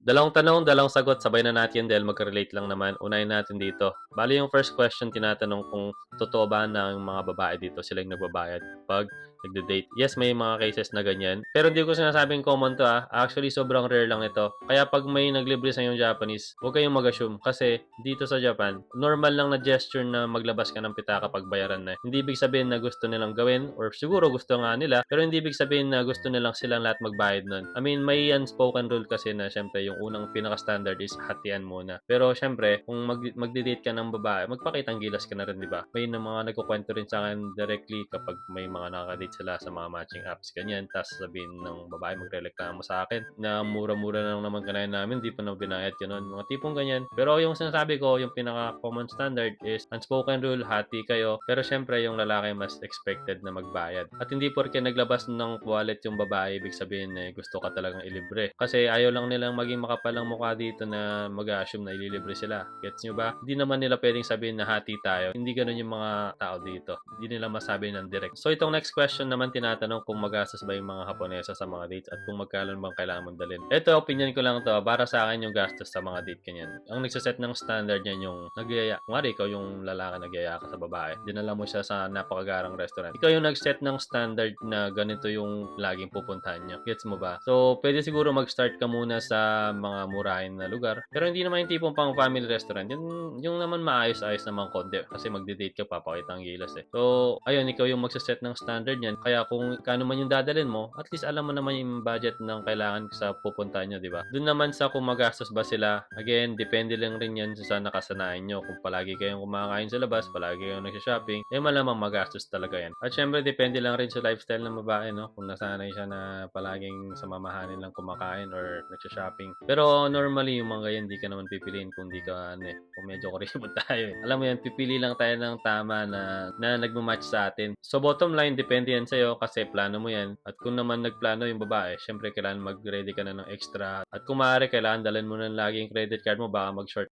Dalawang tanong, dalawang sagot, sabay na natin dahil magka-relate lang naman. Unahin natin dito. Bali yung first question, tinatanong kung totoo ba na ang mga babae dito sila yung nagbabayad pag nagde-date. Yes, may mga cases na ganyan. Pero hindi ko sinasabing common to ah. Actually, sobrang rare lang ito. Kaya pag may naglibre sa yung Japanese, huwag kayong mag-assume. Kasi dito sa Japan, normal lang na gesture na maglabas ka ng pitaka pag bayaran na. Hindi ibig sabihin na gusto nilang gawin or siguro gusto nga nila. Pero hindi ibig sabihin na gusto nilang silang lahat magbayad nun. I mean, may unspoken rule kasi na syempre yung unang pinaka-standard is hatian muna. Pero syempre, kung magde-date ka ng babae, magpakitang gilas ka na rin, di ba? May na mga nagkukwento rin sa akin directly kapag may mga nakaka-date sila sa mga matching apps, ganyan. Tapos sabihin ng babae, magre-reklamo sa akin na mura-mura na lang naman kanayan namin, di pa na binayad ganun. Mga tipong ganyan. Pero yung sinasabi ko, yung pinaka-common standard is unspoken rule, hati kayo. Pero syempre, yung lalaki mas expected na magbayad. At hindi porke naglabas ng wallet yung babae, ibig sabihin na gusto ka talagang ilibre. Kasi ayaw lang nilang maging makapalang mukha dito na mag-assume na ililibre sila. Gets nyo ba? Hindi naman nila pwedeng sabihin na hati tayo. Hindi ganun yung mga tao dito. Hindi nila masabi ng direct. So itong next question naman, tinatanong kung magastos ba yung mga Haponesa sa mga dates at kung magkano bang kailangan mong dalhin. Ito, opinion ko lang to. Para sa akin yung gastos sa mga date kanyan. Ang nagsaset ng standard niyan yung nagyaya. Kung ikaw yung lalaki nagyaya ka sa babae, dinala mo siya sa napakagarang restaurant. Ikaw yung nag-set ng standard na ganito yung laging pupuntahan niya. Gets mo ba? So, pwede siguro mag-start ka muna sa mga murahin na lugar. Pero hindi naman yung tipong pang family restaurant. Yung naman maayos-ayos naman konti. Kasi magde-date ka, papakita ang gilas eh. So, ayun, ikaw yung magsaset ng standard niyan. Kaya kung kano man yung dadalhin mo, at least alam mo naman yung budget ng kailangan sa pupuntahan nyo, di ba? Doon naman sa kung magastos ba sila, again, depende lang rin yan sa nakasanayan nyo. Kung palagi kayong kumakain sa labas, palagi kayong nagsha-shopping, eh malamang magastos talaga yan. At syempre, depende lang rin sa lifestyle ng babae, no? Kung nasanay siya na palaging sa mamahanin lang kumakain or nagsha-shopping. Pero normally, yung mga yan, di ka naman pipiliin kung di ka, kung medyo kuripot tayo eh. Alam mo yan, pipili lang tayo ng tama na nagmamatch sa atin. So, bottom line, depende yan sa'yo kasi plano mo yan. At kung naman nagplano yung babae, syempre kailangan mag-ready ka na ng extra. At kung maaari, kailangan dalhin mo na lagi yung credit card mo, baka mag-short